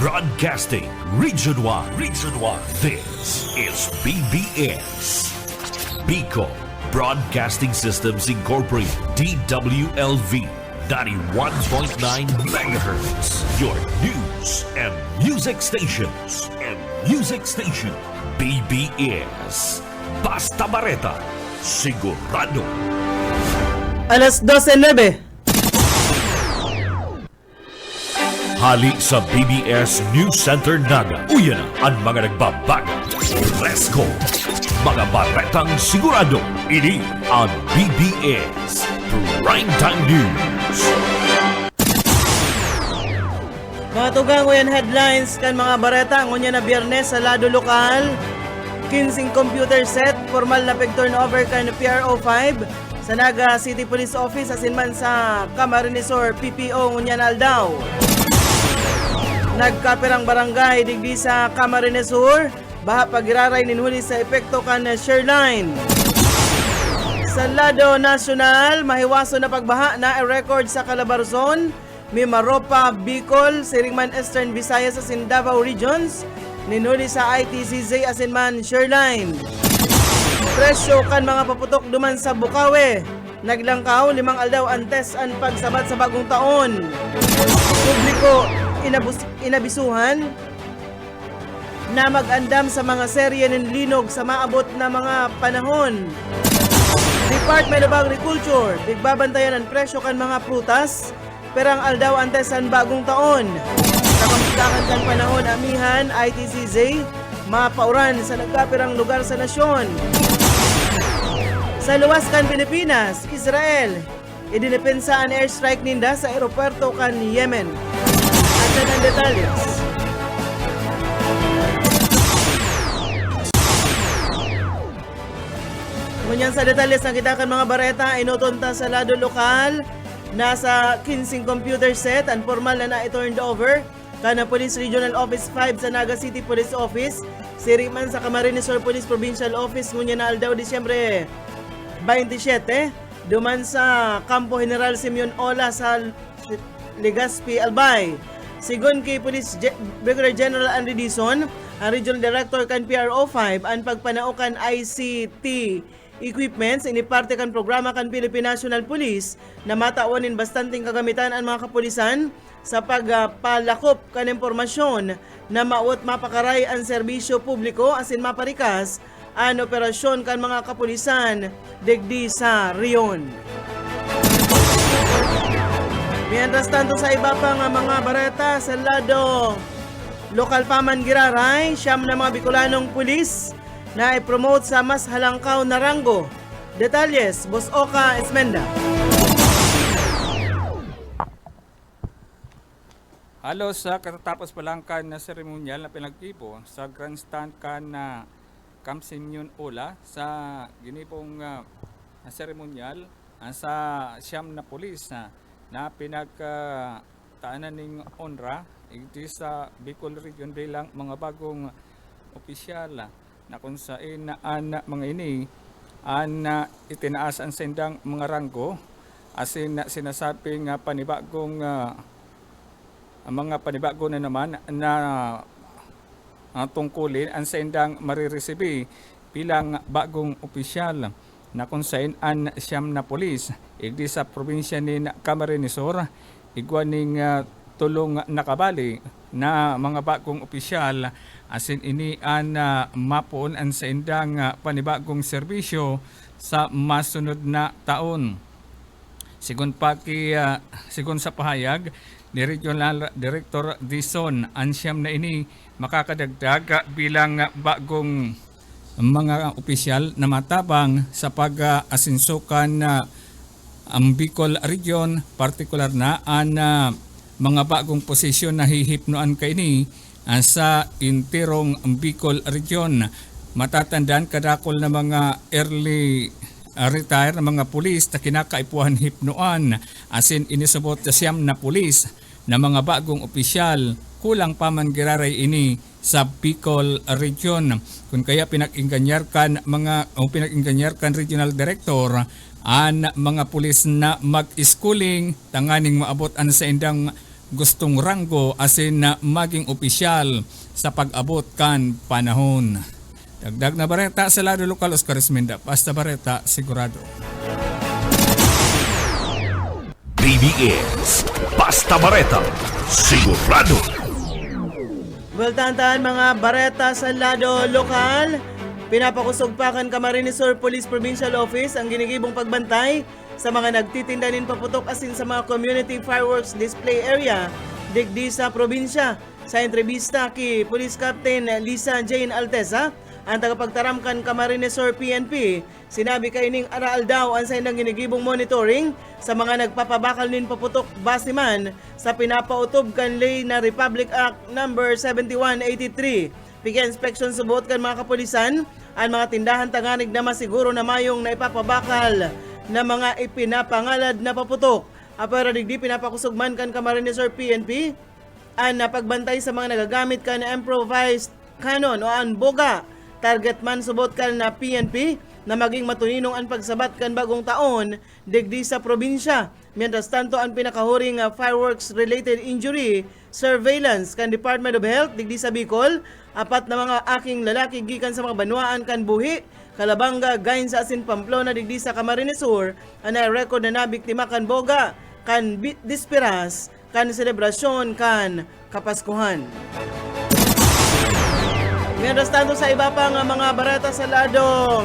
Broadcasting Region 1. Region 1. This is BBS. Bicol Broadcasting Systems Incorporated. DWLV 91.9 MHz. Your news and music stations. BBS. Basta Bareta. Sigurado. Alas 12:09. Hali sa BBS News Center Naga. Uyan na ang mga nagbabaga. Let's go! Mga baretang sigurado. Ini ang BBS Primetime News. Mga tugang ngayon headlines kan mga bareta ngunya na Biyernes sa lado lokal. 15 computer set, formal na pag-turnover kan PRO5 sa Naga City Police Office asinman sa Camarines Sur PPO ngunya na aldaw. Nagkapirang barangay digdi sa Camarines Sur, baha pagiraray ninhuli sa epekto kan Shoreline. Sa lado nasyonal, mahiwaso na pagbaha na record sa Calabarzon, Mimaropa, Bicol, Siringman Eastern Visayas sa Davao Regions, ninhuli sa ITCZ asinman Shoreline. Presyo kan mga paputok duman sa Bukawi, naglangkaw 5 aldaw antes ang pagsabat sa bagong taon. Publiko inabisuhan na mag-andam sa mga serye ng linog sa maabot na mga panahon. Department of Agriculture, bigbabantayan ang presyo kan mga prutas, perang aldaw antes ang bagong taon. Sa kamutakan kan panahon amihan, ITCZ, mapauran sa nagkapirang lugar sa nasyon. Sa luwas kan Pilipinas, Israel, idinepensa ang airstrike ninda sa aeropuerto kan Yemen. At ang detalles. Ngunyan sa detalles na kita kan mga bareta, inutunta sa lado lokal, nasa 15 computer set, ang formal na i-turned over, kana Police Regional Office 5 sa Naga City Police Office, siriman sa Camarines Sur Police Provincial Office, ngunyan na aldaw Disyembre 27, duman sa Campo General Simeon Ola sa Legazpi, Albay. Sigon kay Police Brigadier General Henry Dizon, ang Regional Director kan PRO5, ang pagpanaukan ICT equipments, iniparte kan programa kan Philippine National Police na mataunin bastanting kagamitan ang mga kapulisan sa pagpalakop kan impormasyon na mauot mapakaray ang serbisyo publiko asin maparikas ang operasyon kan mga kapulisan digdi sa riyon. Mientras tanto sa iba pa nga mga bareta sa lado lokal paman giraray, siyam na mga Bicolanong pulis na i-promote sa mas halangkaw na ranggo. Detalles, Boss Oka Esmenda. Halos sa katatapos pa lang kan na seremonyal na pinagkipo sa grandstand kan na Camp Simeon Ola sa ginipong seremonyal sa siyam na pulis na pinagtaanan ng ONRA iti sa Bicol Region bilang mga bagong opisyal na kung saan mga ini itinaas ang sendang mga ranggo asin sinasabing panibagong mga panibago na naman na tungkulin ang sendang mariresibi bilang bagong opisyal na kung saan ang siyam na pulis igdi sa probinsya ni Camarines Sur igwaning tulong nakabali na mga bagong opisyal asin ini ang mapuon ang sendang panibagong serbisyo sa masunod na taon. Sigun sa pahayag ni Regional Director Dizon, ang siyam na ini makakadagdag bilang bagong mga opisyal na matabang sa pag-asinsukan ang Bicol Region, partikular na ang mga bagong posisyon na hihipnoan kaini sa intirong Bicol Region. Matatandaan kadakol na mga early retire na mga pulis na kinakaipuhan hipnoan asin inisabot sa siyam na pulis na mga bagong opisyal kulang pa man giraray ini sa Bicol Region. Kung kaya pinag-inganyarkan Regional Director ang mga pulis na mag-schooling tanganing maabot an sa indang gustong ranggo asin na maging opisyal sa pag-abot kan panahon. Dagdag na bareta sa lado lokal, Oscar Esmenda, Basta Bareta, Sigurado. BBS Basta Bareta Sigurado. Bultantan mga bareta sa lado lokal. Pinapakusog pa kan Camarines Sur Police Provincial Office ang ginigibong pagbantay sa mga nagtitinda nin paputok asin sa mga community fireworks display area digdi sa probinsya. Sa entrevista kay Police Captain Lisa Jane Alteza, ang tagapagtaram kan Camarines Sur PNP, sinabi kay ning araal daw ang sa indang ginigibong monitoring sa mga nagpapabakal nin paputok base man sa pinapautob kan lay na Republic Act number 7183. Pika inspection subot kan mga kapulisan ang mga tindahan tanganig na masiguro na mayong naipapabakal na mga ipinapangalad na paputok. Apara digdi pinapakusugman kan Camarines Sur PNP ang napagbantay sa mga nagagamit kan improvised cannon o ang boga. Target man subot kan na PNP na maging matuninong ang pagsabat kan bagong taon digdi sa probinsya. Mientras tanto ang pinakahuring fireworks related injury surveillance kan Department of Health digdi sa Bicol, apat na mga aking lalaki gikan sa mga banwaan kan Buhi, Calabanga, Gain sa asin Pamplona digdi sa Camarines Sur ang record na nabiktima kan boga kan disperas kan selebrasyon kan Kapaskuhan. Mientras tanto sa iba pang mga barata sa lado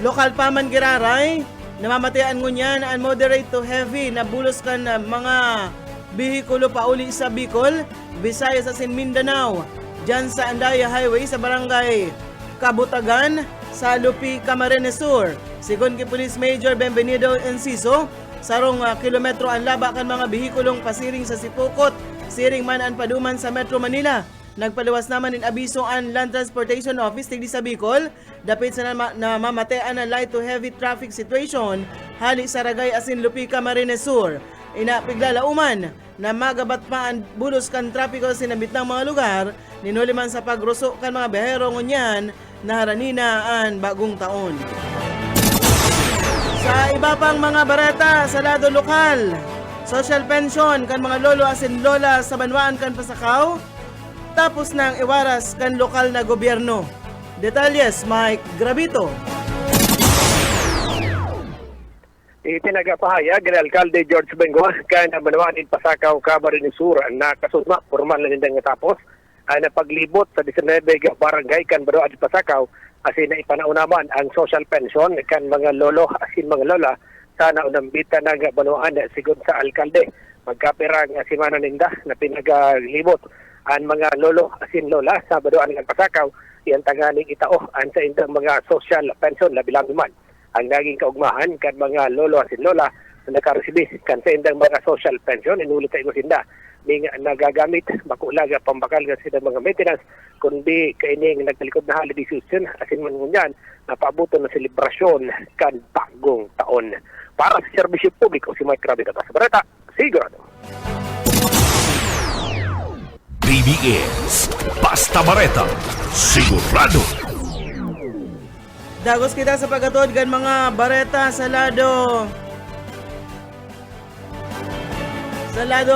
lokal pa man Giraray, namamatayan ngunyan ang moderate to heavy na bulos kan mga bihikulo pauli sa Bicol, Visayas sa Mindanao, dyan sa Andaya Highway sa barangay Kabutagan sa Lupi, Camarines Sur. Sigon kay Police Major Benvenido Enciso, sarong kilometro ang laba kan mga bihikulong pasiring sa Sipukot, siring man ang paduman sa Metro Manila. Nagpaliwas naman in abiso ang Land Transportation Office tigdi sa Bicol, dapit sa namamatean ang light to heavy traffic situation hali sa Ragay asin Lupi, Camarines Sur. Inapiglalauman na magabat pa ang bulos kan trapiko sa sinabitang mga lugar, ninuliman sa pagruso kan mga behero ngunyan na haranina ang bagong taon. Sa iba pang mga barata sa lado lokal, social pension kan mga lolo asin lola sa banwaan kan Pasakaw, tapos ng iwaras kan lokal na gobyerno. Detalles, Mike Gravito. Itinagapahayag ni Alcalde George Bengoa kan Banwanin Pasakaw, Camarines Sur na kasudma formal na nindang natapos na paglibot sa 19 barangay kan Banwanin Pasakaw asin na ipanaunaman ang social pension kan mga lolo asin mga lola sa naunambita ng Banwaan sigon sa Alcalde. Magkapirang simana ninda na pinaglibot ang mga lolo asin lola sa Banwaan Pasakaw iyang tanganing itao ang sa indang mga social pension labilang man ang naging kaugmahan kan mga lolo asin lola na nakaresibi kan sa indang mga social pension inulit sa imusinda ning nagagamit makulaga pambakal kan sa mga maintenance kundi kaining nagtalikod na holiday season asin man ngunyan napaabuton na selebrasyon kan bagong taon. Para sa serbisyo publiko si Mike Gravito sa Bareta, Sigurado. BBS Basta Bareta Sigurado. Dagos kita sa pagkatod kan mga bareta sa lado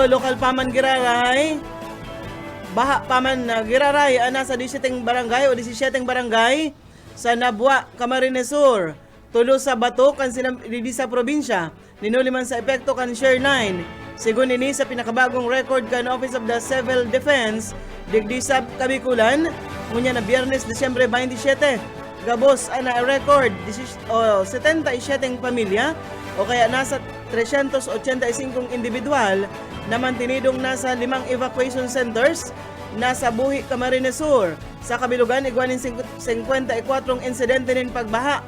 lokal paman Giraray. Baha paman Giraray ana sa 17 barangay o 17 barangay sa Nabwa, Camarines Sur. Tulo sa bato kan sinabidi sa probinsya, ninuliman sa epekto kan Share 9. Sigun ini sa pinakabagong record kan Office of the Civil Defense digdi sa Kabikulan, ngunya na Biyernes, Disyembre 27. Gabos ana record 77 pamilya o kaya nasa 385 individual na mantinidong nasa 5 evacuation centers nasa Buhi, Camarines Sur. Sa kabilugan igwanin 54 insidente nin pagbaha,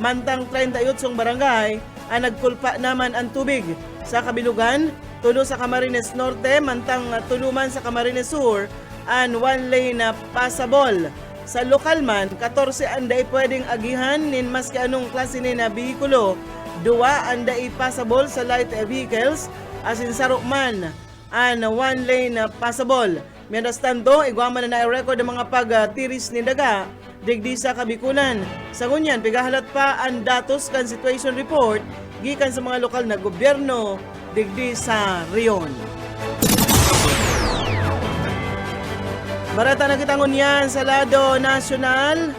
mantang 38 barangay ang nagkulpa naman ang tubig. Sa kabilugan, tulo sa Camarines Norte, mantang tuluman sa Camarines Sur ang one lane na passable. Sa lokal man, 14 anday pwedeng agihan nin maski anong klase ni na bihikulo, 2 anday passable sa light vehicles, asin sarok man ang one lane na passable. Mientras tanto, igwaman na record ang mga pag-tiris ni daga digdi sa Kabikulan. Sa ngunyan, pigahalat pa ang datos kan situation report gikan sa mga lokal na gobyerno digdi sa Rion. Barata na kitang unyan sa lado nasyonal.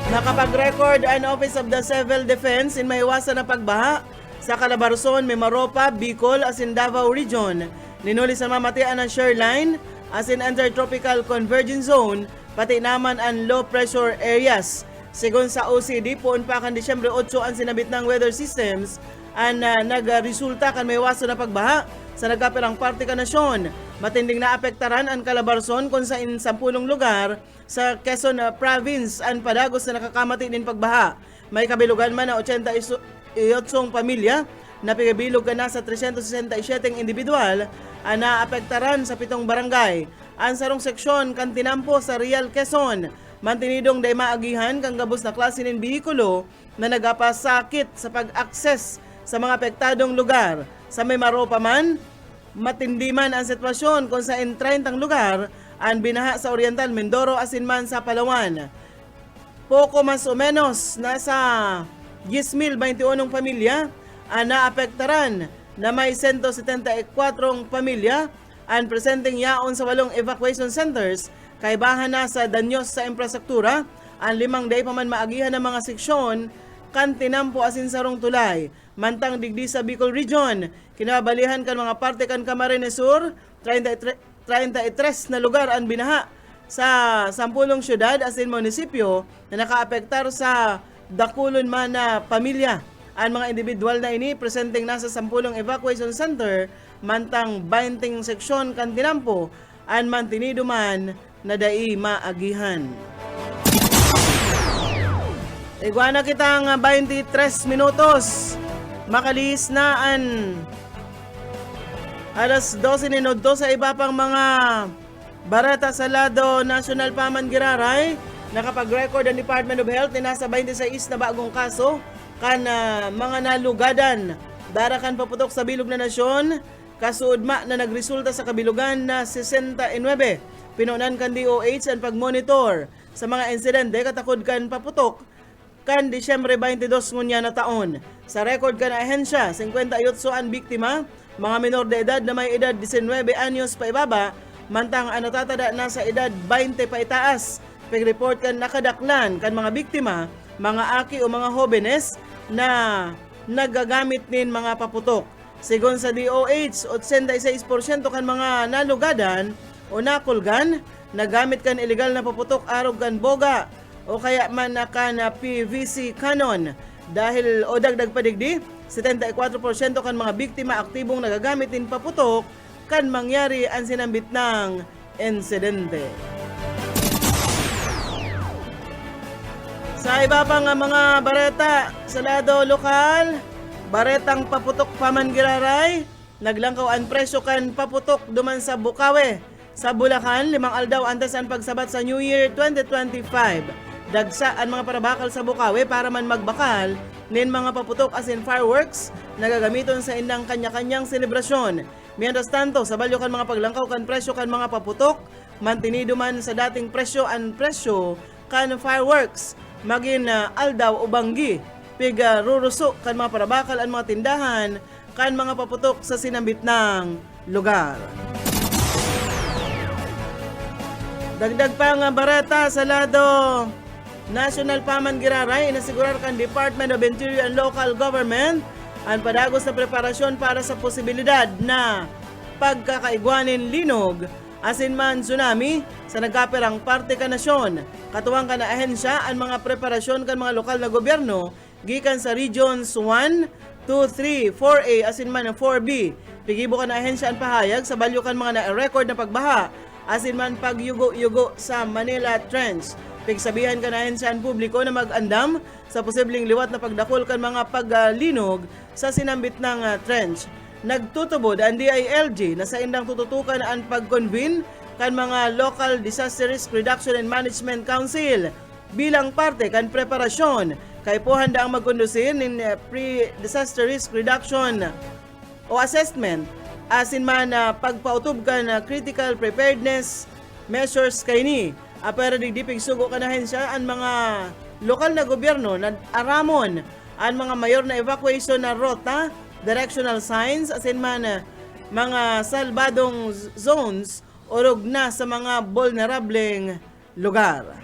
Nakapag-record ang Office of the Civil Defense in maiwasan na pagbaha sa Calabarzon, Mimaropa, Bicol, as in Davao Region. Ninuli sa mamatian ng shoreline as in Intertropical Convergence Zone, pati naman ang low pressure areas. Sigon sa OCD, puon pa kan Disyembre 8 ang sinabit ng weather systems ang nagresulta kan maiwasan na pagbaha sa nagkapirang parte ka nasyon. Matinding naapektaran ang Calabarzon kung sa 10 lugar sa Quezon Province ang padagos na nakakamati din pagbaha. May kabilugan man na 88 pamilya na pigabilog ka na sa 367 individual ang naapektaran sa 7 barangay. Ang sarong seksyon kan tinampo sa Real Quezon, mantinidong day maagihan kang gabos na klase ng bihikulo na nagapasakit sa pag-access sa mga apektadong lugar. Sa Mimaropa man, matindi man ang sitwasyon kung sa 30 lugar ang binaha sa Oriental Mindoro asin man sa Palawan. Poco mas o menos nasa 10,021 pamilya ang naapektaran na may 174 pamilya ang presenting yaon sa 8 evacuation centers kay bahan na sa danyos sa infrastruktura ang 5 day pa man maagihan ng mga seksyon kan tinampo asin sarong tulay. Mantang digdi sa Bicol Region, kinabalihan kan mga parte kan Camarines Sur, 33 na lugar ang binaha sa 10 syudad asin munisipyo na nakaapektar sa dakulon man na pamilya. Ang mga individual na ini presenting nasa 10 evacuation center, mantang 20 seksyon kan tinampo, ang mantinido man na dai maagihan. Iguana kitang 23 minutos. Makalis na ang alas 12 ninodto sa iba pang mga barata sa lado National Paman Giraray. Nakapag-record ang Department of Health na nasa 26 na bagong kaso kan mga nalugadan. Darakan paputok sa bilog na nasyon, kasuudma na nagresulta sa kabilugan na 69. Pinunan kan DOH ang pagmonitor sa mga insidente katakod kan paputok kan Disyembre 22 ngunya na taon. Sa record kan ahensya, 58 ang biktima, mga minor de edad na may edad 19 anyos pa ibaba, mantang ang natatada na sa edad 20 pa itaas. Pag-report kan nakadaklan kan mga biktima, mga aki o mga hobenes na nagagamit nin mga paputok. Sigon sa DOH, 86% kan mga nalugadan o nakulgan, nagamit kan illegal na paputok arog kan boga o kaya man na kan PVC cannon. Dahil o dagdag padigdi, 74% kan mga biktima aktibong nagagamit din paputok kan mangyari ang sinambit ng insidente. Sa iba pang mga bareta sa lado lokal, baretang paputok Paman Giraray, naglangkaw ang presyo kan paputok duman sa Bukawe. Sa Bulacan, 5 aldaw antes ang pagsabat sa New Year 2025. Dagsa ang mga parabakal sa Bukawe para man magbakal nin mga paputok as in fireworks nagagamiton sa indang kanya-kanyang selebrasyon. Mientras tanto, sa balyo kan mga paglangkaw kan presyo kan mga paputok, mantinido man sa dating presyo ang presyo kan fireworks. Magin aldaw o banggi, piga ruruso kan mga parabakal ang mga tindahan kan mga paputok sa sinambit ng lugar. Dagdag pa nga barata sa lado National Paman Giraray, inasigurar kan Department of Interior and Local Government ang padagos na preparasyon para sa posibilidad na pagkakaigwanin linog asin man tsunami sa nagkapirang parte ka nasyon. Katuwang ka na ahensya ang mga preparasyon kan mga lokal na gobyerno gikan sa Regions 1, 2, 3, 4A asin man 4B. Pigibo ka na ahensya ang pahayag sa balyo kan mga na-record na pagbaha asin man pagyugo-yugo sa Manila Trench. Pigsabihan ka na ahensya ang publiko na mag-andam sa posibleng liwat na pagdakol kan mga paglinog sa sinambit ng trench. Nagtutubod ang DILG na sa indang tututukan ang pag-convene kan mga Local Disaster Risk Reduction and Management Council bilang parte kan preparasyon kay po handa ang magkondusin ng pre-disaster risk reduction o assessment asin man pagpautob kan critical preparedness measures kay ni Pero digdipig sugo kanahin siya ang mga lokal na gobyerno na aramon ang mga mayor na evacuation na rota, directional signs, asin man mga salbadong zones orog na sa mga vulnerableng lugar.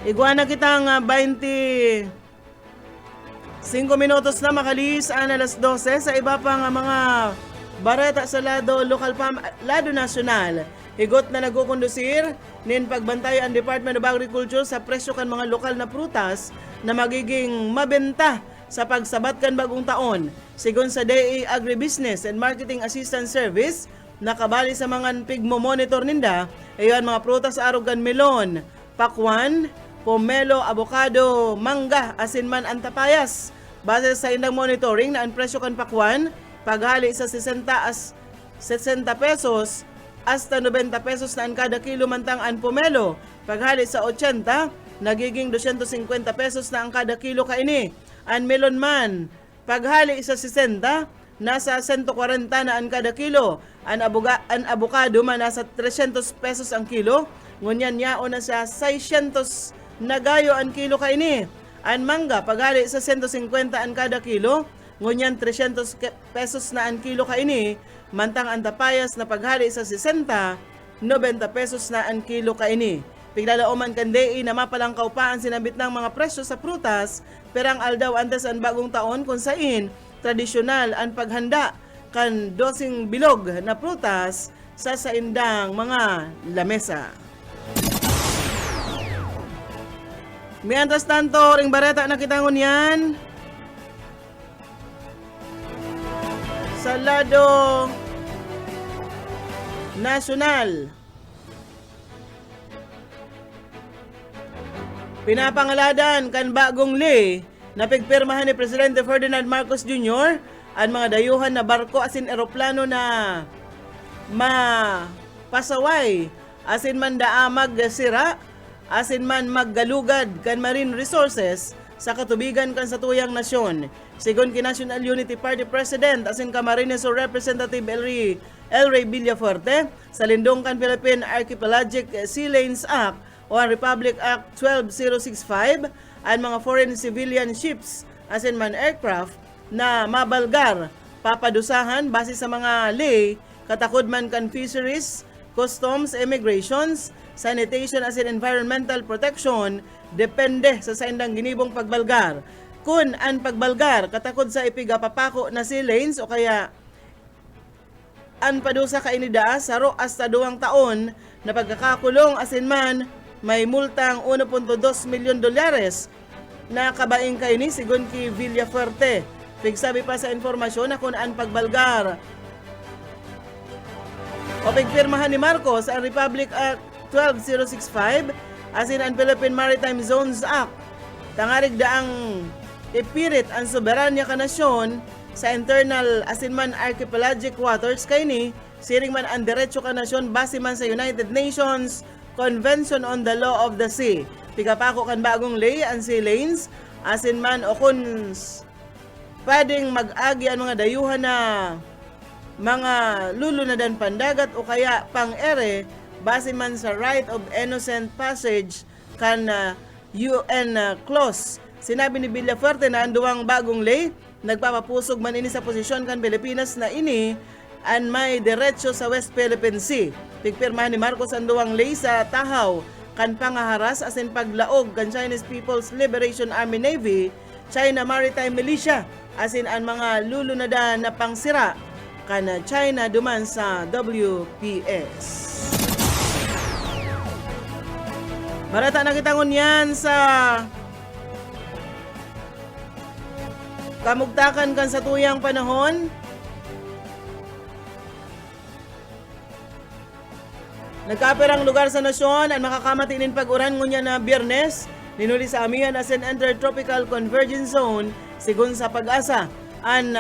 Iguana kitang 25 minutos na makalis ang alas 12 sa iba pang mga bareta sa lado lado nasyonal. Higot na nagkukondusir nin pagbantay ang Department of Agriculture sa presyo kan mga lokal na prutas na magiging mabenta sa pagsabat kan bagong taon. Sigon sa DA Agribusiness and Marketing Assistance Service, nakabali sa mga pigmo-monitor ninda, ayan mga prutas arugan melon, pakwan, pomelo, avocado, mangga, asin man ang tapayas. Base sa indang monitoring na ang presyo kan pakwan, paghali sa 60 pesos hasta 90 pesos na ang kada kilo, mantang ang pomelo paghali sa 80 nagiging 250 pesos na ang kada kilo kaini. Ang melon man paghali sa 60 nasa 140 na ang kada kilo. Ang avocado man nasa 300 pesos ang kilo, ngunyan yao na sa 600 na gayo ang kilo kaini. Ang mangga paghali sa 150 ang kada kilo, ngunyan 300 pesos na ang kilo kaini, mantang ang tapayas na paghali sa 60, 90 pesos na ang kilo kaini. Piglalauman kandei na mapalangkaw pa ang sinabit ng mga presyo sa prutas, perang aldaw antes ang bagong taon kung sain tradisyonal ang paghanda kan dosing bilog na prutas sa saindang mga lamesa. Mientras tanto, ring bareta na kitangon yan sa lado nasyonal. Pinapangaladan kan bagong ley na pigpirmahan ni Presidente Ferdinand Marcos Jr. ang mga dayuhan na barko asin eroplano na mapasaway asin man daamag sira asin man maggalugad kan marine resources sa katubigan kan sa tuyang nasyon. Sigon ki National Unity Party President asin Camarines Sur Representative El Rey Villafuerte sa lindong kan Philippine Archipelagic Sea Lanes Act o ang Republic Act 12065, ang mga foreign civilian ships asin man aircraft na mabalgar papadusahan base sa mga ley katakod man kan fisheries, customs, immigrations, sanitation asin environmental protection depende sa saindang ginibong pagbalgar. Kung ang pagbalgar katakod sa ipigapapako na sea lanes o kaya ang padusa kainida saro hasta 2 taon na pagkakakulong asin man may multang $1.2 milyon na kabaing kaini sigon ki Villafuerte. Pigsabi pa sa informasyon na kung ang pagbalgar o pigpirmahan ni Marcos ang Republic Act 12065 asin ang Philippine Maritime Zones Act. Tangarig daang ipirit ang soberanya ka nasyon sa internal asin man archipelagic waters kaini, siring man ang derecho ka nasyon base man sa United Nations Convention on the Law of the Sea. Pigapako kan bagong ley ang sea lanes asin man o kung pwedeng mag-agi ang mga dayuhan na mga lulunadan pandagat o kaya pang-ere base man sa right of innocent passage kan UN clause. Sinabi ni Villafuerte na ang duwang bagong ley nagpapapusog man ini sa posisyon kan Pilipinas na ini an may diretso sa West Philippine Sea. Pigpirmahan ni Marcos ang duwang ley sa tahaw kan pangaharas asin paglaog kan Chinese People's Liberation Army Navy, China Maritime Militia asin ang mga lulunadan na pangsira kan China duman sa WPS. Marata na kitangon yan sa kamugtakan kan sa tuyang panahon. Nagkaperang lugar sa nasyon ang makakamatinin pag-uran ngunya na Biyernes, ninuli sa amihan as an Intertropical Convergence Zone, sigun sa Pag-asa. Ang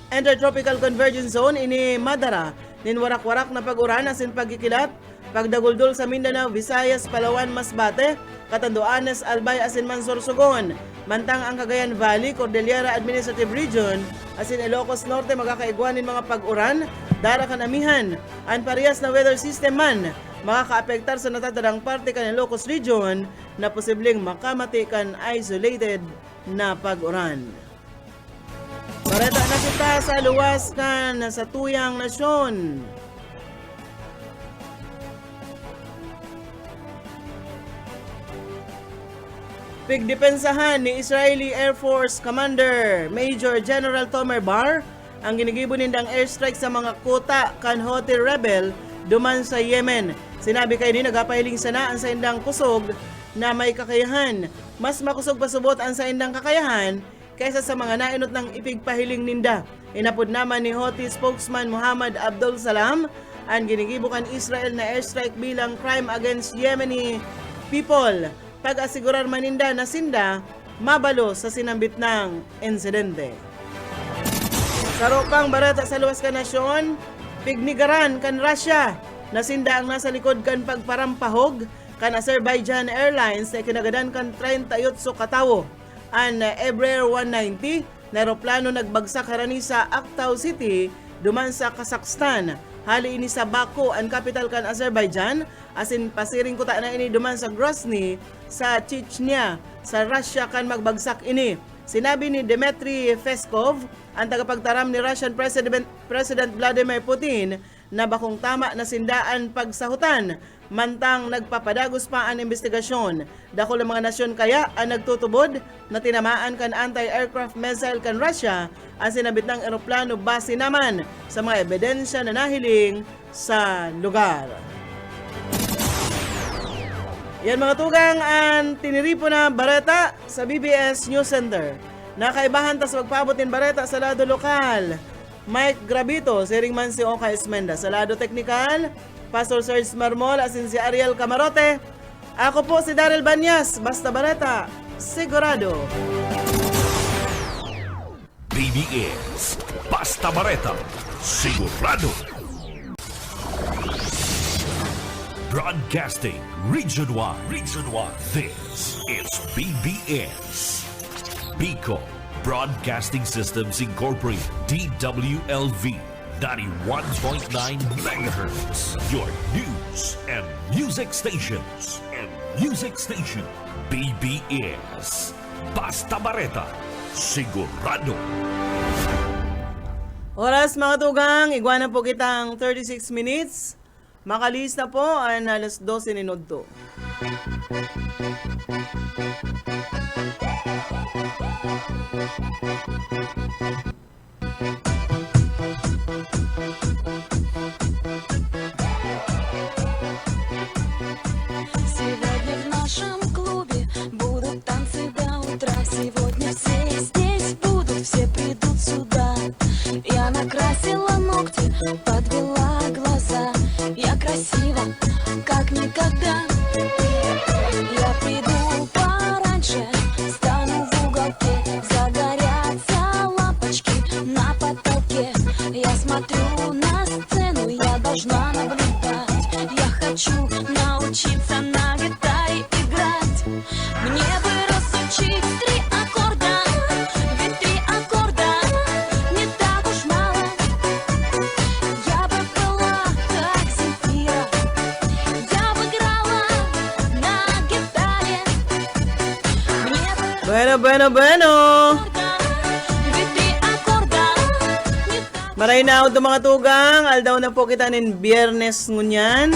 Intertropical Convergence Zone ini Madara, ninwarak-warak na pag-uran asin pagkikilat, pagdaguldol sa Mindanao, Visayas, Palawan, Masbate, Catanduanes, Albay, asin man Sorsogon. Mantang ang Cagayan Valley, Cordillera Administrative Region, asin Ilocos Norte magkakaigwanin mga pag-uran dara kan amihan, ang parehas na weather system man, makakaapektar sa natatadang parte kan Ilocos Region na posibleng makamati kan isolated na pag-uran. Bareta na kita sa luwas kan sa tuyang nasyon. Pigdepensahan ni Israeli Air Force Commander Major General Tomer Bar ang ginigibo nindang airstrike sa mga kuta kan Houthi rebel duman sa Yemen. Sinabi kay ni nagapahiling sana ang sa indang kusog na may kakayahan. Mas makusog pasubot ang sa indang kakayahan kaysa sa mga nainot ng ipigpahiling ninda. Inapod naman ni Houthi spokesman Muhammad Abdul Salam ang ginigibo kan Israel na airstrike bilang crime against Yemeni people. Pag-asigurar maninda na sinda mabalo sa sinambit ng insidente. Saro pang barata sa luwas ka nasyon, pignigaran kan Russia na sinda ang nasa likod kan pagparampahog kan Azerbaijan Airlines na kinagadan kan 38 katawo. Ang Embraer 190 na aeroplano nagbagsak harani sa Aktau City duman sa Kazakhstan. Hali ini sa Baku, ang capital kan Azerbaijan, asin pasiring kuta na ini duman sa Grozny sa Chechnya, sa Russia kan magbagsak ini. Sinabi ni Dmitry Peskov, ang tagapagtaram ni Russian President Vladimir Putin, na bakong tama na sindaan pagsahutan, mantang nagpapadagos pa ang investigasyon. Dako ng mga nasyon kaya ang nagtutubod na tinamaan kan anti-aircraft missile kan Russia ang sinabit ng eroplano base naman sa mga ebidensya na nahiling sa lugar. Yan mga tugang ang tiniripo na bareta sa BBS News Center. Nakaibahan ta sa pagpabotin bareta sa lado lokal. Mike Gravito, siring man si Oka Esmenda. Sa lado teknikal, Pastor Serge Marmol, asin si Ariel Camarote. Ako po si Daryl Banyas, basta bareta, sigurado. BBS Basta Bareta, sigurado. Broadcasting region-wide. This is BBS. Bicol Broadcasting Systems Incorporated, DWLV, 91.9 megahertz. Your news and music stations. BBS Basta Bareta, sigurado. Oras mga tugang, iguana po kitang 36 minutes. Makalis na po ang alas 12 minuto. Сегодня в нашем клубе будут танцы до утра. Сегодня все здесь будут, все придут сюда. Я накрасила ногти, подвела глаза. Я красива, как никогда. Я приду пораньше, стану в уголке. Загорятся лампочки на потолке. Я смотрю на сцену, я должна наблюдать. Я хочу научиться на гитаре играть. Мне бы разучить 3 аккорда, ведь 3 аккорда не так уж мало. Я бы была как Земфира, я бы играла на гитаре. Мне бы Bueno. ведь 3 аккорда не так. Maray na ako mga tugang, aldaw na po kita nin biyernes ngunyan.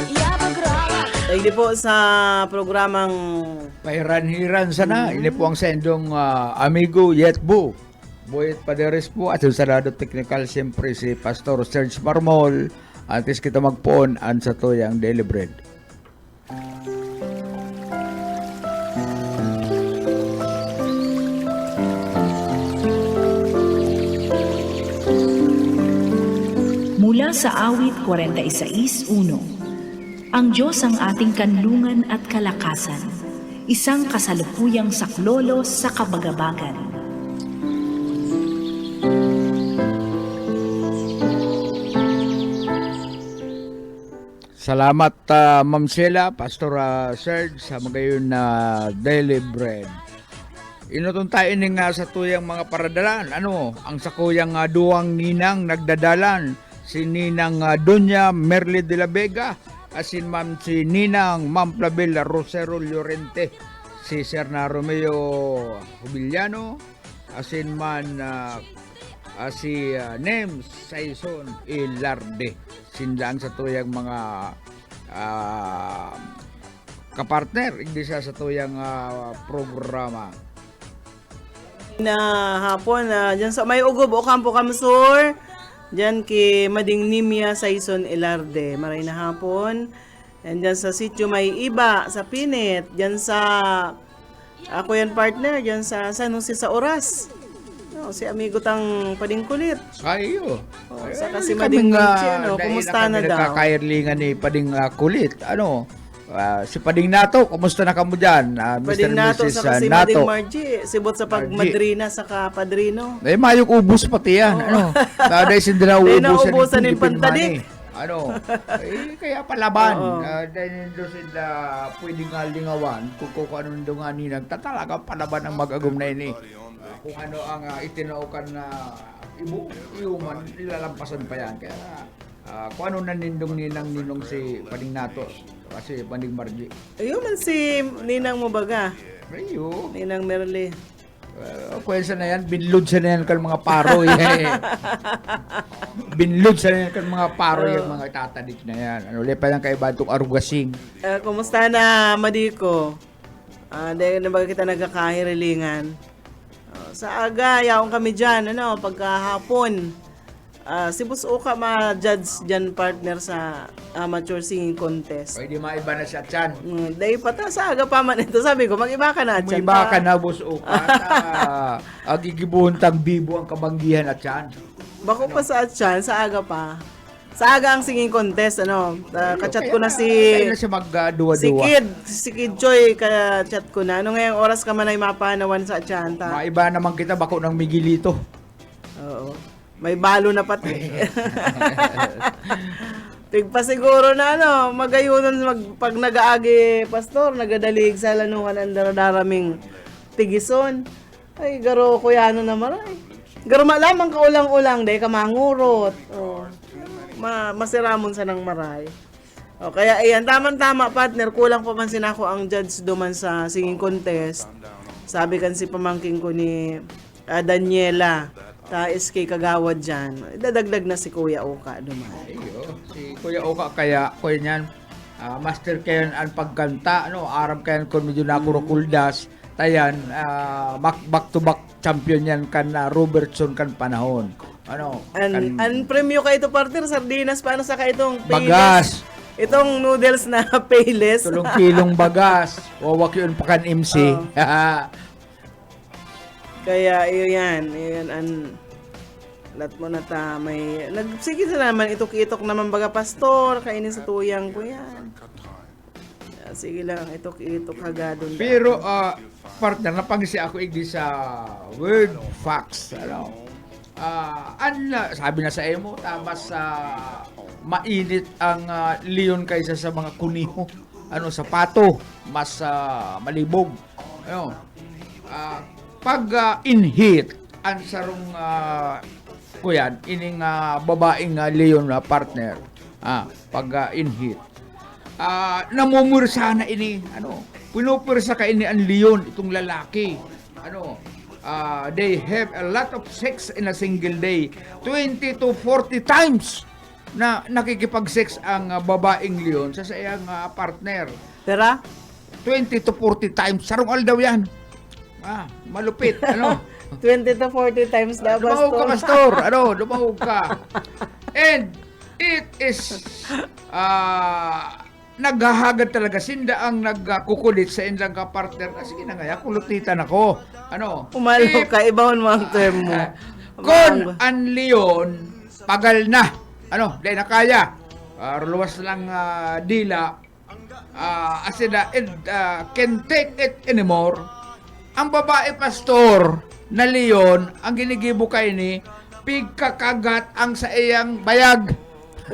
Я бы играла. Hindi po sa programang Pairan-hiran sana. Ini po ang sendong amigo Yetbo. Boyet Paderes po at sa lado technical siyempre si Pastor Serge Marmol. Antes kita magpoon an sa toyang Daily Bread. Mula sa awit 46:1. Ang Diyos ang ating kanlungan at kalakasan, isang kasalukuyang saklolo sa kabagabagan. Salamat Ma'am Sheila, Pastor Serge sa magayon na Daily Bread. Inutun tayo ni nga sa tuyang mga paradalan. Ang sakuyang duwang ninang nagdadalan. Si Ninang Doña Merly de la Vega. Asin ma'am si Ninang Ma'am Plabel Rosero Llorente. Si Sir na Romeo Jubiliano. Asin man si Nems Saison Ilarde. Sinlaan sa tuyang mga kapartner. Hindi siya sa tuyang programa. Na hapon, dyan sa may ugob o Campo Camsur, dyan kay Mading Nimia Saison Ilarde, maray na hapon. And dyan sa sitio may iba, sa Pinit, dyan sa ako yan partner, dyan sa San Jose sa Oras. Si amigo tang Pading Kulit. Ayo. Saka si Mading Michi, kumusta na daw? Nagkakairlingan ni Pading Kulit. Si Pading Nato, kumusta na kamo dyan? Pading Mr. Nato, Mrs. saka si Nato. Mading Margie, sibot sa pagmadrina, saka padrino. Mayok ubus pati yan. Dahil sila Dahil ubusan naubusan ng ng pantadik. Kaya palaban. Dahil doon sila pwedeng lingawan kung ano nung nga ninang tatalaga palaban ang mag-agum na ini. Kung ano ang itinaukan na iuman, ilalampasan pa yan. Kaya kung ano nanindong ninong si Pading Nato, kasi Pading Margie. Ayun man si Ninang mo baga. Ayo. Ninang Merly. Kwensa na yan, binlod sa na yan kan mga paro. Binlod sa na yan kan mga paro yung mga itatadik na yan. Lepa lang kay Bantong Arugasing. Kumusta na, Madiko? Dahil na baga kita nagkakahirilingan. Sa aga, yaong kami dyan, pagkahapon. Si Boss Oka ma-judge dyan partner sa amateur singing contest. Pwede maiba na siya, Chan. Dahil pata sa aga pa man ito. Sabi ko, mag-iba ka na, Chan. Umiba ka na, Boss Oka. Agigibuntang bibo ang kabanggihan at Chan. Bako pa sa Chan, sa aga pa. Sa aga ang singing contest, kachat ko na Kaya na siya magduwa-duwa. Si Kid Choy, kachat ko na. Ngayong oras ka man ay mapanawan sa Chanta. Maiba naman kita, bako ng Miguelito. Oo. May balo na pati. Tigpa siguro na magayunan pag nag-aagi pastor, nagadalig sa lanukan ang daraming tigison. Ay, garo kuyano na maray. Garo malamang ka ulang-ulang, day ka mangurot. Masiramon sa nang maray. Kaya ayan, tama-tama partner, kulang pa man sinako ang judge duman sa singing contest. Sabi kan si pamangking ko ni Daniela, SK Kagawad dyan, dadagdag na si Kuya Oka duman. Si Kuya Oka kaya niyan, master kayan ang pagkanta, aram kayan kung medyo nakurukuldas, tayan, back-to-back champion yan kan Robertson kan panahon. Ang premyo ka ito partner, sardinas, paano sa ka itong bagas. Itong noodles na Payless. 3 kilong bagas. Wawak yun pa kan MC. Kaya iyon lat mo na ta may sige na naman itok-itok naman baga pastor kainin sa tuyang ko yan. Sige lang itok-itok hagadon. Pero partner napangisi ako igdi sa word facts sabi na sa emo tamas mainit ang leon kaysa sa mga kuniho. Sa pato mas malibog. Pag in-heat, ang sarong kuyan, ining babaeng leon na partner, pag in-heat, namumursa na ini, pinupursa ka ini ang leon, itong lalaki, they have a lot of sex in a single day, 20 to 40 times na nakikipag-sex ang babaeng leon sa sayang partner. Tara? 20 to 40 times, sarong all daw yan. Malupit, 20 to 40 times na, Lumahog ka, Pastor. Lumahog ka. And it is naghahagad talaga. Sinda ang nagkukulit sa ilang kapartner. Sige na nga, kulutitan ako. Umalo ka, ibawon mo ang term mo. Kon ang leon, pagal na. Dahil na kaya. Luwas lang dila. Asida, can take it anymore. Ang babae pastor na leon, ang ginigibo kay ni, pigkakagat ang sa iyang bayag.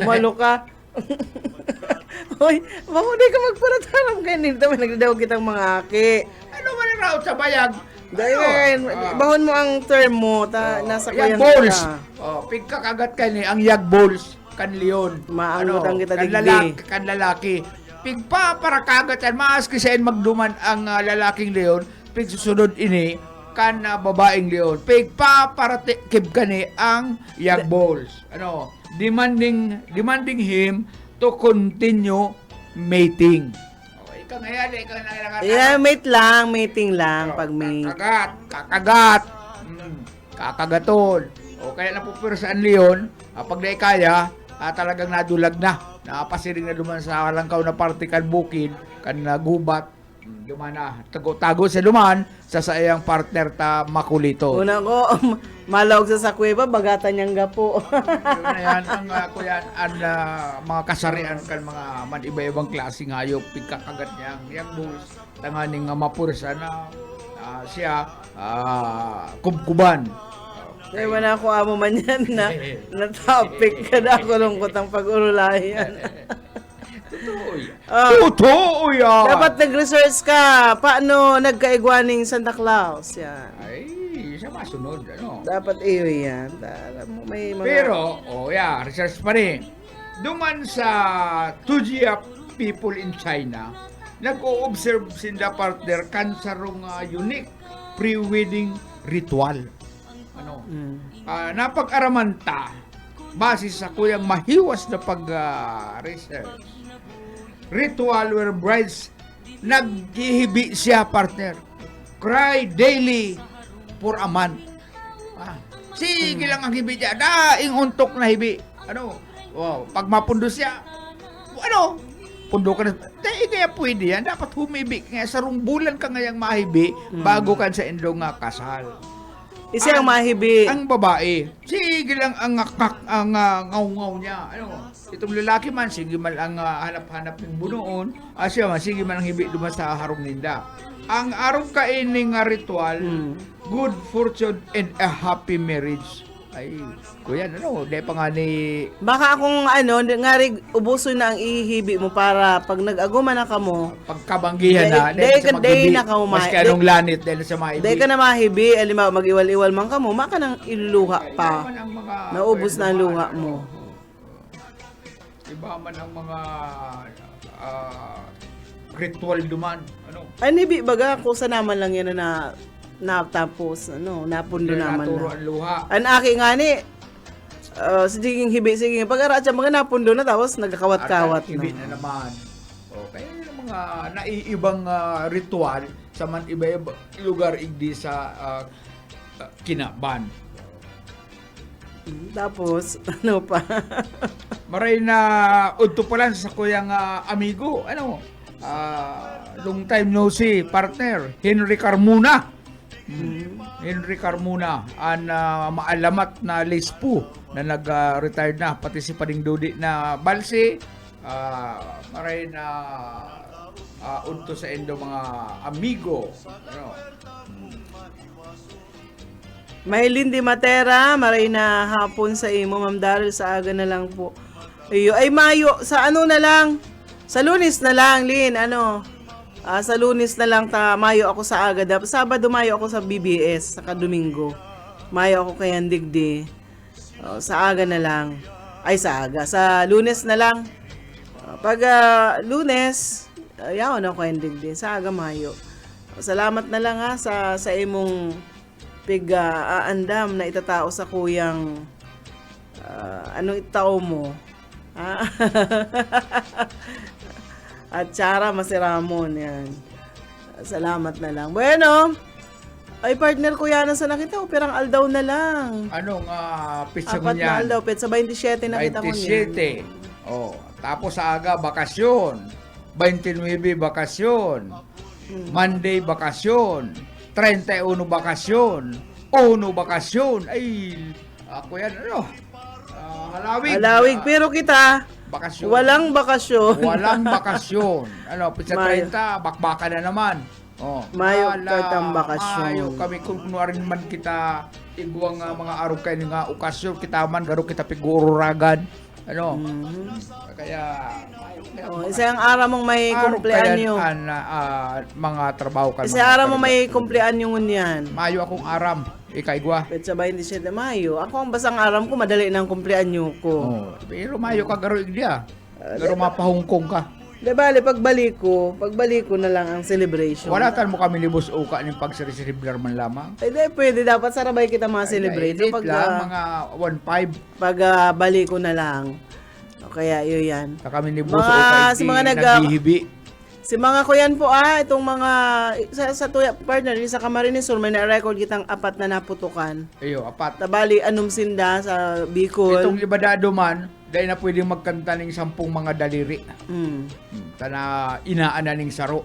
Umalo ka. Hoy, mamuday ka magparataram kayo nito. May nagdadawag kitang mga aki. Ano man ang raw sa bayag. Dahil, bahon mo ang term mo, nasa Yag kuyang balls. ka. Pigkakagat ka ni ang yag balls kan leon. Maangutan kita kan digdi. lalaki. Pigpa para kagat yan. Maas kasi magduman ang lalaking leon. Pig susunod ini kan babaeng leon. Pigpa para kib ka ni ang yag balls. Demanding him to continue mating. Ikaw ngayon, Yeah, mating lang pag may... Kakagat. Kakagaton. O kaya napupirasaan leon, pag di kaya, talagang nadulag na. Napasiring na duman sa langkaw na partikan bukid, kan gubat, duman na. Tago sa duman, sa sayang partner ta makulito. Una ko, malawag sa kuweba, bagatan niyang gapo. Yun na yan, ang mga kasarian kan mga man iba-ibang klaseng hayop, pigkakagat niya, yung bulls, tanganing mapursa na siya, kubkuban. Kaya man ako amo man yan na topic ka na ako lungkot ang pag-urulayan. Totoo yan! Dapat nag-research ka. Paano nagkaigwaning Santa Claus? Yan. Ay, siya masunod, Dapat iyo yan. May mga... Pero, research pa rin. Duman sa Tujia people in China, nag-o-observe sinda partner kansarong unique pre-wedding ritual. Napag-araman ta base sa kuyang mahiwas na pag-research. Ritual where brides naghihibi siya partner. Cry daily for a month. Sige lang ang hibi niya. Daing untok na hibi. Pag mapundo siya, pundo ka na. Dahil kaya pwede yan. Dapat humibi. Kaya sarong bulan ka ngayang mahibi bago ka sa indong kasal. Isa ang mahibi. Ang babae, sige lang ang ngaw-ngaw niya. Itong lalaki man, sige man ang hanap-hanap ng bunoon. Siya man, sige man ang hibi duman sa harong ninda. Ang arong kaining ritual, good fortune and a happy marriage. Ay, kuya, di pa nga ni... Baka akong ngarig ubuso na ang ihibi mo para pag nag-aguma na ka mo, Pagkabanggihan na, day na ka mo maski anong lanit, dahil sa maibi. day ka na mahibi, alimbawa mag-iwal-iwal man ka mo, maka nang iluha pa. Naubos na ang luha mo. Iba man ang mga ritual duman. Ay, nibi baga ko sa naman lang yan na natapos, napundo naman Naturo na. ang luha. Ang aki nga ni, sige hibi, pag-arat siya, mga napundo na, tapos nagkakawat-kawat At hibi na naman. Okay, yung mga naiibang ritual sa man iba-iba lugar igdi sa Kinaban. Tapos, ano pa? Maray na udto pa lang sa kuyang amigo. Long time no see, partner. Henry Carmona. Henry Carmona, ang maalamat na lespo na nag-retired na, pati si Pading Dudi na balsi, maray na unto sa endo mga amigo. May Lindy Matera, maray na hapon sa imo, Ma'am Daryl, sa aga na lang po. Ay Mayo, sa na lang, sa Lunes na lang, Lin, sa Lunes na lang mayo ako sa aga. Sabado mayo ako sa BBS, saka Domingo. Mayo ako kay Handigdi. Sa aga na lang. Ay, sa aga. Sa Lunes na lang. Pag Lunes, yaw na ako kay Handigdi. Sa aga mayo. Salamat na lang sa imong aandam na itatao sa kuyang anong itao mo. At Chara Masiramon, yan. Salamat na lang. Bueno, ay partner ko yan sa nakita ko, perang aldaw na lang. Anong pizza mo Apat na niyan? aldaw, sa 27 nakita ko niyan. 27. Tapos sa aga, bakasyon. 29, bakasyon. Monday, bakasyon. 31, bakasyon. 1, bakasyon. Ay, ako yan, halawig. Halawig, pero kita, Bakasyon. walang bakasyon. Walang bakasyon. Pizza Mayo. 30, bakbaka na naman. Mayo katang bakasyon. Mayo kami kung kunwari man kita iguang mga araw kayo nga okasyon kita man garo kita pigururagan. Ano? Kaya Isang araw mong may kumpleanyo. mga trabaho kan. Isang araw mong may kumpleanyo ngunyan. Mayo akong aram, ikaigwa. Petsa 27 de Mayo. Ako ang basang aram ko, madali ng kumpleanyo ko. Oh, pero mayo ka garo igdiya. Pero mapahungkong ka. Di bale, pagbalik ko na lang ang celebration. Wala tan mo kami libos uka ning pagsiresibler man lamang. Ay, di, pwede. Dapat sarabay kita mga celebrate. Ay, So, pag, lang, mga 1.5 pag balik ko na lang. O, kaya yun yan. na kami libos Mga- uka si mga naghihibi. Si mga kuyan po itong mga, sa tuya partner, sa Camarines Sur, may na-record kitang 4 na naputukan. Ayo, apat. Tabali, anong sinda sa Bicol. Itong libadado man, dahil na pwedeng magkanta ng 10 mga daliri. Mm. Tana inaana ning saro.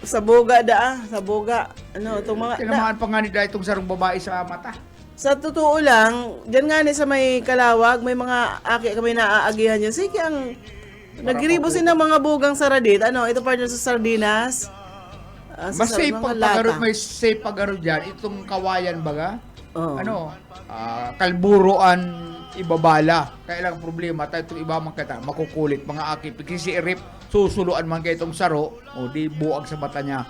Sa Boga sa Boga. Ano, itong mga, Tinamaan pa nga ni dahil itong sarong babae sa mata. sa totoo lang, dyan nga ni sa may Kalawag, may mga aki kami naaagihan yan. Sige, ang nagribusin ng mga bugang saradit. Ano, ito partner sa sardinas. Mas safe mga pag lata. pagaro, may safe pagaro dyan. Itong kawayan baga, Oo. kalburoan ibabala. Kaya lang problema, tayo itong iba man kita, makukulit, mga akip. Kasi rip, susuluan man kayo itong saro, o di buwag sa mata niya.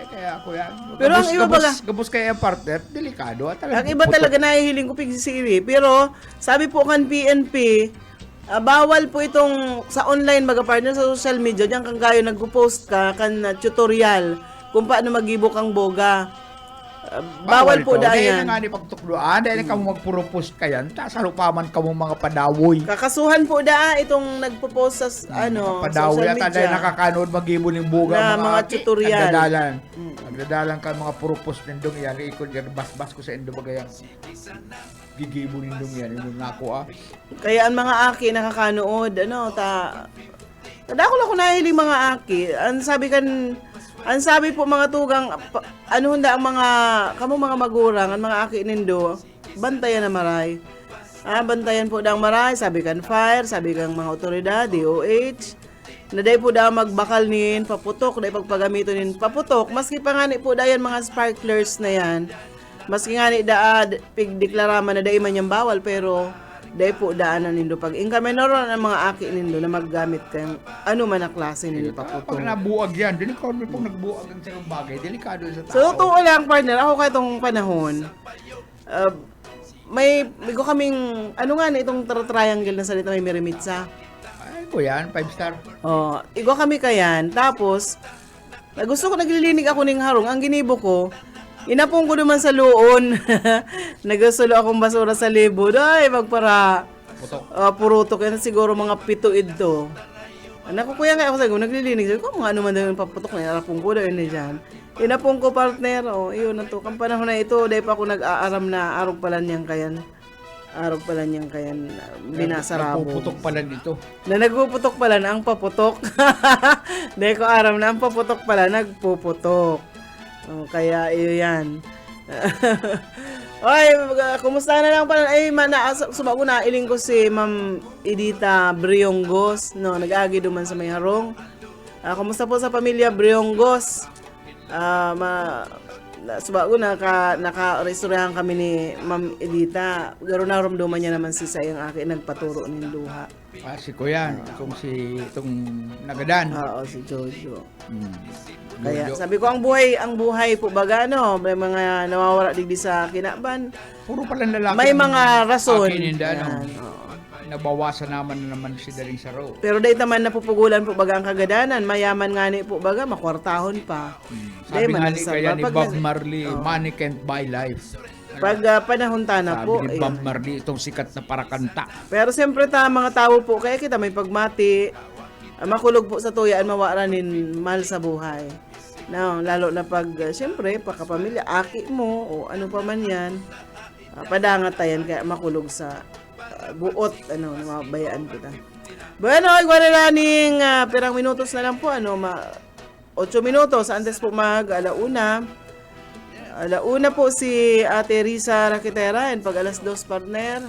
Kaya ako yan. Pero ang iba baga- Gabos kaya ang partner, delikado. Ang iba talaga nahihiling ko pigsisiri. Pero, sabi po kan PNP, bawal po itong sa online mga partner sa social media. Diyan kang kayo nagpo-post ka kan tutorial kung paano mag-ibok ang boga. Bawal po to. dahil Dahil yan. na nga ni pagtukloan, dahil na kamo magpropose ka yan, sarupaman kamo mga padawoy. Kakasuhan po itong nagpo-post sa Padawoy social at dahil media. nakakanood mag-ibo ng buga Na mga aki, tutorial. Nagdadalan. Nagdadalan ka mga propose nindong yan. Ikot yan, bas-bas ko sa endo bagay yan. Gigibo nindong yan. Yung nako Kaya ang mga aki nakakanood, Tadako lang ko nahiling mga aki. Ang sabi po mga tugang, ano hunda ang mga magurang, ang mga aki nindo, bantayan na maray. Bantayan po dang maray, sabi kan fire, sabi kang mga otoridad, DOH, na day po daw magbakal nin, paputok, day pagpagamito nin, paputok, maski pa nga ni po dayan mga sparklers na yan, maski nga ni pigdeklaraman na day man yung bawal, pero day po daanan nindo pag ingka menoron ang mga aki nindo na maggamit kang ano man na klase nindo paputok. Pag nabuag yan, delikado pag nagbuag ang sarong bagay, delikado sa tao. So, totoo lang, partner, ako kahit itong panahon, may bigo kaming, itong triangle na salita may mirimitsa. Ay ko yan, 5-star. Igo kami kayan, tapos, gusto ko naglilinig ako ng harong, ang ginibo ko, inapong ko naman sa luon, nagasulo akong basura sa libo, ay, magpara, purutok, yan siguro mga 7 ito. Nakukuya nga ako sa naglilinig. Sabi ko, ano man daw yung paputok na yarapong ko daw yun dyan. Inapong ko partner, iyon na to. Kang panahon na ito, dahil pa ako nag-aaram na arog pala niyang kayan. Binasarabo. Nagpuputok pala dito. Na nagpuputok pala na ang paputok. Dahil ko aram na ang paputok pala, nagpuputok. Kaya iyo yan. Oy, kumusta na lang pala? Ay, sumago na iling ko si Ma'am Edita Briongos, nag-agi duman sa may harong. Kumusta po sa pamilya Briongos? Subago naka-resturahan kami ni Ma'am Edita. Garo na rumduman niya naman si sayang aki nagpaturo ning duha. Si Kuyan, itong Nagadan. Oo, si Jojo. Kaya Jojo. sabi ko ang buhay po baga may mga nawawala digdi sa kinaban. Puro pala lalaki. May mga rason. Akin, Yan, oo. Nabawasan naman si Daring Saro. Pero dahil naman napupugulan po baga ang kagadanan, mayaman nga ni po baga, makwartahon pa. Sabi nga ni kaya ni pag Bob Marley, money can't buy life. Pag panahon na Sabi po. ni Bob Marley, itong sikat na parakanta. Pero siyempre mga tao po, kaya kita may pagmati, makulog po sa tuyaan, mawaranin mahal sa buhay. Lalo na pag, siyempre, pagkapamilya, aki mo, o ano pa man yan, padangat tayan, kaya makulog sa buot, mabayaan kita. Bueno, igwala na ning pirang minutos na lang po, 8 minutos, antes po alauna. Alauna po si Ate Risa Raquetera, and pag 2:00 partner.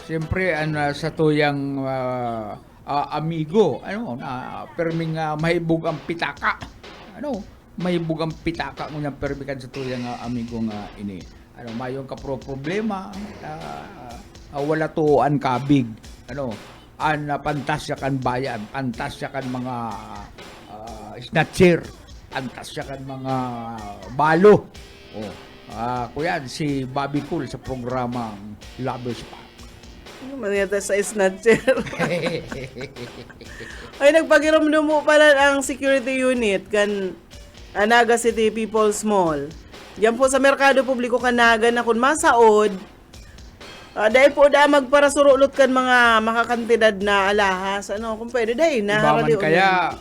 Siyempre, sa tuyang amigo, perming mahibog ang pitaka. Mahibog ang pitaka mo niyang permikan sa tuyang amigo nga ini. Mayong problema, wala tuan kabig. ano, pantasya kan bayan, pantasya kan mga snatcher, pantasya kan mga balo. Kuya, si Bobby Cool sa programang Lovers Park. Mangyata sa snatcher. Ay, nagpagiramdam mo pala ang security unit kan Naga City People's Mall. Yan po sa Merkado Publiko Kanaga na kung masaod, dahil po magparasurulot kan mga makakantidad na alahas. Ano, kung pwede dahil na. Iba man kaya,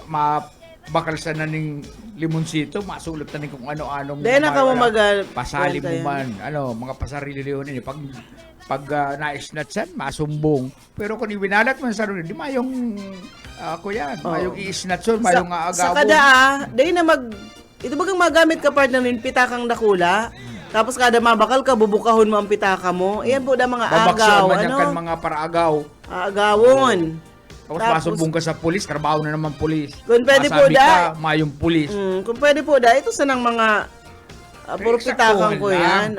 bakal sa naning limonsito, masulot na ning kung ano-anong dahil na ka mo pasali mo man, mga pasarili yun. Pag na-snatchan, masumbong. Pero kung iwinalat man sa rin, di mayong mayong i-snatch mayong agawon. Sa kada dahil na ito bagang magamit ka partner rin, pitakang dakula. Tapos kada mabakal ka, bubukahon mo ang pitaka mo. Ayan po na mga babaksan agaw. man yan kan mga paraagaw. Agawon. Tapos masumbong ka sa pulis, trabaho na naman pulis. Kung pwede po Masabi ka, mayong pulis. Kung pwede po ito sa nang mga puro pitakang ko saktuhan yan.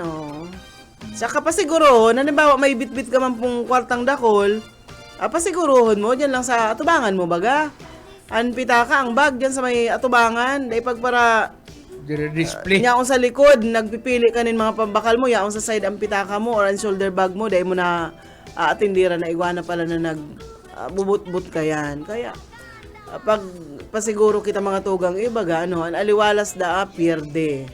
Saka pasiguro, halimbawa may bitbit ka man pong kwartang dakol, pasiguruhon mo, dyan lang sa atubangan mo baga. Ang pitaka, ang bag dyan sa may atubangan, dahil pagpara Dire-display. yaon sa likod, nagpipili ka nin mga pambakal mo, yaon sa side ang pitaka mo or ang shoulder bag mo, dahil mo na atindira na iguana pala na bubut-but ka yan. Kaya, pag pasiguro kita mga tugang ibaga, ang aliwalas pierde.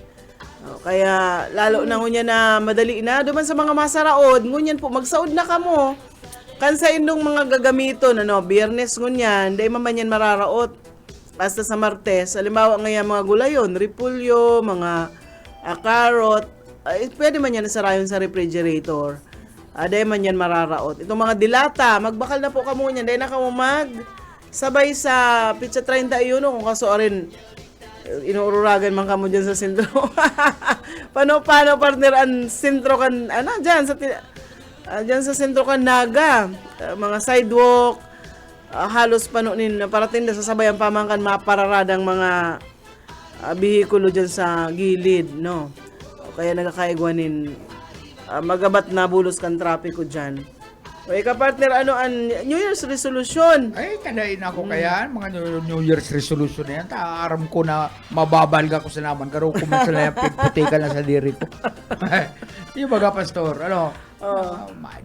Kaya, lalo na ngunya na madali na, duman sa mga masaraod, ngunyan po, magsaod na ka mo. Kansa indong mga gagamiton, biyernes ngunyan, dahil mamanyan mararaot. Basta sa Martes, halimbawa ngayon mga gulayon, repulyo, mga carrot, pwede man yan sarayon sa refrigerator. Dahil man yan mararaot. Itong mga dilata, magbakal na po ka muna. Dahil na ka mo sabay sa pizza 30 yun, kung kaso rin, inuururagan man ka mo dyan sa sentro. paano partner ang sentro kan, dyan sa sentro kan Naga, mga sidewalk, halos panunin parating sa sabayan pamangkan mapararadang mga bihikulo dyan sa gilid, no? Kaya nagkakaigwanin magabat na bulos kan trapiko dyan. O partner, ang New Year's resolution? Ay, kadain ako kaya, mga New Year's resolution na yan. Aram ko na mababalga ko sa naman. Karo kumansa na yan, pigputikan na sa diri ko. Yung baga, pastor,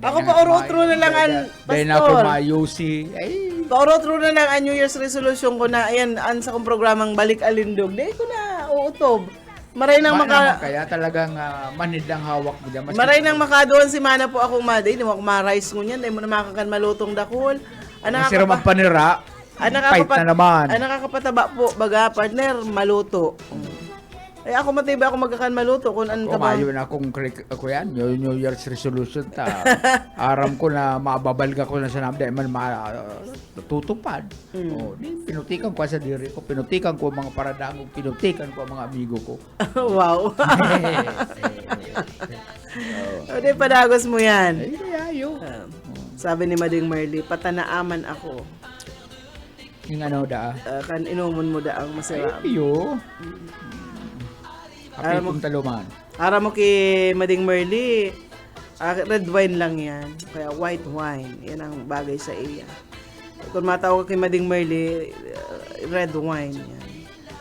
ako pa oro-otro na lang ang pastor. Dahil na ako mayusi. Ay, pa-oro-otro na lang ang New Year's resolution ko na, ayan, sa kong programang Balik Alindog. Dahil ko na uutob. Maray nang kaya talagang manid ang hawak mo dyan. Maray nang makadoon si Mana po akong maday. Hindi mo ako ma-rice ngunyan. Dahil mo na makakan malutong dakol. Si Roman Panira, fight na naman. Nakakapataba po, baga partner, maluto. Ako matibay ako magkakan maluto. Kung ano ka ba? Kumayo na akong yan, New Year's resolution ta. Aram ko na mababalga ko na sa namin dahil man tutupad. Pinutikan ko sa diri ko, pinutikan ko ang mga paradang, pinutikan ko ang mga amigo ko. Wow. Hindi, padagos mo yan. Ay, Sabi ni Mading Marley, patanaaman ako. Yung kan inumon mo da ang masarap. Ay, kapitong taluman. Ara mo kay Mading Marley, red wine lang yan. Kaya white wine. Yan ang bagay sa iya. Kung matawag kay Mading Marley, red wine yan.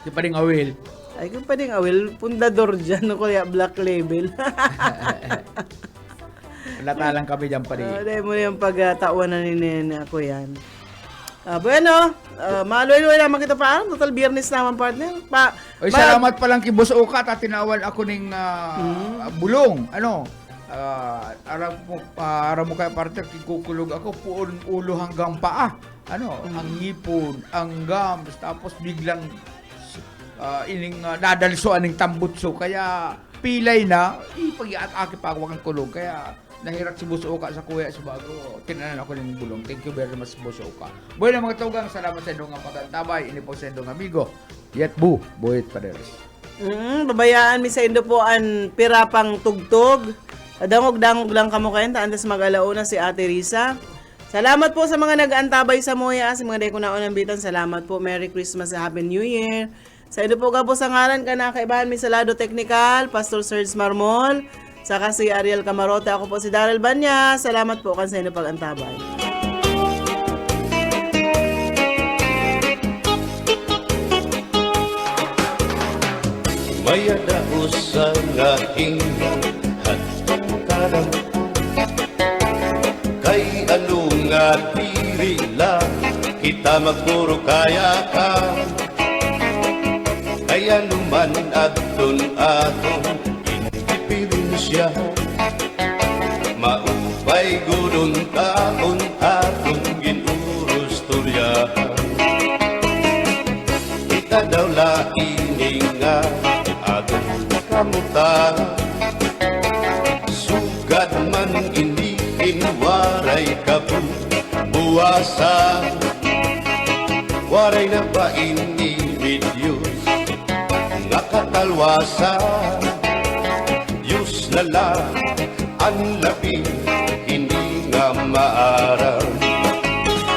Di pa rin awil. Ay, kung pa rin awil, pundador dyan. Kaya black label. Latalang kami dyan pa rin. Dahil mo yung pagtawan na ninin ako yan. Bueno, maaloy-loy naman kita pa. Total biyernes naman, partner. Salamat pa lang kay Boss Oka at tinawal ako ng bulong. Aram mo kaya partner, kikukulog ako puon ulo hanggang paa. Ang ngipon, ang gums, tapos biglang dadalso aning tambutso. Kaya pilay na, ipag-iatake pa ako ang kulog. Kaya nahirak si Boss Oka sa kuya sa bago. Tinanan ako ng bulong. Thank you very much, Boss Oka. Bueno mga tugang, salamat sa inyong pagkantabay. Ini po sa inyong amigo, Yetbu Boyet Paderes. Babayaan mi sa indo po ang pirapang tugtog. Dangog-dangog lang kamo kayo. Antes mag-alauna si Ate Risa. Salamat po sa mga nag-antabay sa Moya. Sa mga day ko naunang bitan. Salamat po. Merry Christmas and Happy New Year. Sa indo po po sa ngalan ka na kaibahan mi sa Lado Technical, Pastor Serge Marmol. Saka si Ariel Camarote. Ako po si Daryl Banya. Salamat po kan sa inyo pag-antabay. Bayada usa nga hingan at karang kay ano nga diri lang kita magpuro kaya ka kaya luman aton indipendensya maupay gudon taon aton ginurus turyahan kita daw laing nga aton kamutan sugad man hindi waray kabuwasan waray na ba individuos nga katalwasan Diyos na lang ang labing hindi nga maarang